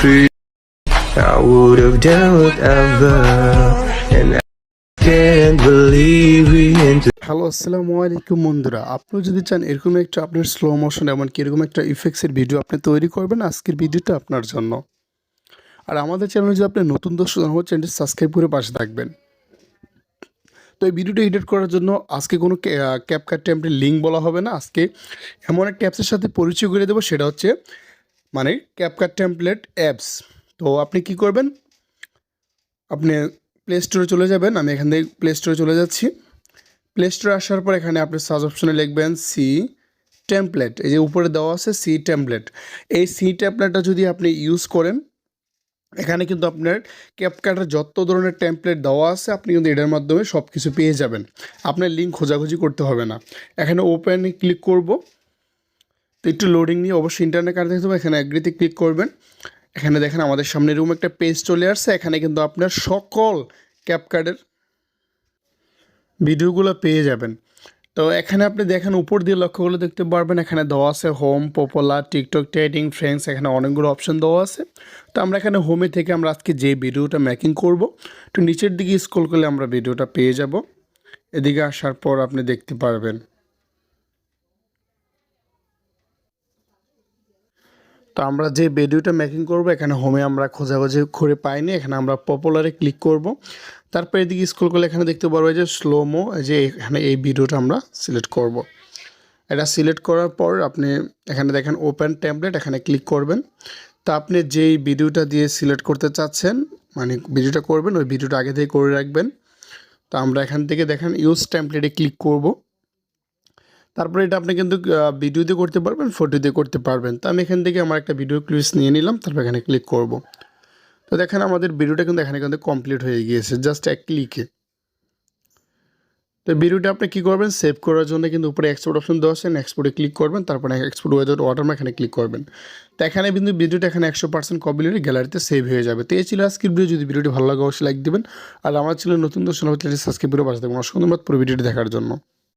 free. I would have done whatever, and I can't believe we into. Hello আসসালামু আলাইকুম বন্ধুরা, আপনি যদি চান এরকম একটা আপনার স্লো মোশন এমনকি এরকম একটা ইফেক্টসের ভিডিও আপনি তৈরি করবেন, আজকের ভিডিওটা আপনার জন্য। আর আমাদের চ্যানেলে যদি আপনি নতুন দর্শক হন, চ্যানেলটি সাবস্ক্রাইব করে পাশে থাকবেন। তো এই ভিডিওটা এডিট করার জন্য আজকে কোনো ক্যাপকাট টেমপ্লেট লিঙ্ক বলা হবে না। আজকে এমন একটা অ্যাপসের সাথে পরিচয় করে দেবো, সেটা হচ্ছে মানে ক্যাপকাট টেমপ্লেট অ্যাপস। তো আপনি কি করবেন, আপনি প্লে স্টোরে চলে যাবেন। আমি এখান থেকে প্লে স্টোরে চলে যাচ্ছি। প্লে স্টোরে আসার পর এখানে আপনি সার্চ অপশনে লিখবেন সি টেমপ্লেট। এই যে উপরে দেওয়া আছে সি টেমপ্লেট। এই সি টেমপ্লেটটা যদি আপনি ইউজ করেন, এখানে কিন্তু আপনার ক্যাপকাটের যত ধরনের টেমপ্লেট দেওয়া আছে আপনি কিন্তু এটার মাধ্যমে সব কিছু পেয়ে যাবেন। আপনার লিঙ্ক খোঁজাখুঁজি করতে হবে না। এখানে ওপেনে ক্লিক করব। তো একটু লোডিং নিয়ে অবশ্যই ইন্টারনেট কানেক্ট থাকতে হবে। এখানে অ্যাগ্রিতে ক্লিক করবেন। এখানে দেখেন আমাদের সামনে এরকম একটা পেজ চলে আসছে। এখানে কিন্তু আপনার সকল ক্যাপকাটের ভিডিওগুলো পেয়ে যাবেন। তো এখানে আপনি দেখেন উপর দিয়ে লক্ষ্য করলে দেখতে পারবেন এখানে দেওয়া আছে home, popular, TikTok, trading, friends, এখানে অনেকগুলো অপশন দেওয়া আছে। তো আমরা এখানে হোমে থেকে আমরা আজকে যে ভিডিওটা মেকিং করব, একটু নিচের দিকে স্ক্রল করলে আমরা ভিডিওটা পেয়ে যাব। এদিকে আসার পর আপনি দেখতে পারবেন। তো আমরা যে ভিডিওটা মেকিং করব, এখানে হোমে আমরা খোঁজাখুঁজি করে পাইনি, এখানে আমরা পপুলারে ক্লিক করব। তারপর এদিকে স্ক্রল করলে এখানে দেখতে পারবো যে স্লোমো, যে এখানে এই ভিডিওটা আমরা সিলেক্ট করব। এটা সিলেক্ট করার পর আপনি এখানে দেখেন ওপেন টেমপ্লেট, এখানে ক্লিক করবেন। তা আপনি যেই ভিডিওটা দিয়ে সিলেক্ট করতে চাচ্ছেন, মানে ভিডিওটা করবেন, ওই ভিডিওটা আগে থেকে করে রাখবেন। তো আমরা এখান থেকে দেখেন ইউজ টেমপ্লেটে ক্লিক করব। তারপরে এটা আপনি কিন্তু ভিডিও দিয়ে করতে পারবেন, ফটো দিয়ে করতে পারবেন। তো আমি এখান থেকে আমার একটা ভিডিও ক্লিপস নিয়ে নিলাম, তারপর এখানে ক্লিক করব। তো দেখেন আমাদের ভিডিওটা কিন্তু এখানে কিন্তু কমপ্লিট হয়ে গিয়েছে জাস্ট এক ক্লিকে। তো ভিডিওটা আপনি কী করবেন, সেভ করার জন্য কিন্তু উপরে এক্সপোর্ট অপশন দেওয়া আছে, এক্সপোর্টে ক্লিক করবেন। তারপরে এক্সপোর্ট উইদাউট ওয়াটারমার্ক এখানে ক্লিক করবেন। তো এখানে কিন্তু ভিডিওটা এখানে 100% কমপ্লিট গ্যালারিতে সেভ হয়ে যাবে। তো এই ছিল আজকের ভিডিও। যদি ভিডিওটি ভালো লাগে অবশ্যই লাইক দেবেন। আর আমার চ্যানেল নতুন দর্শক হলে চ্যানেলটি সাবস্ক্রাইব করে পাশে থাকবেন। অসংখ্য ধন্যবাদ পুরো ভিডিওটি দেখার জন্য।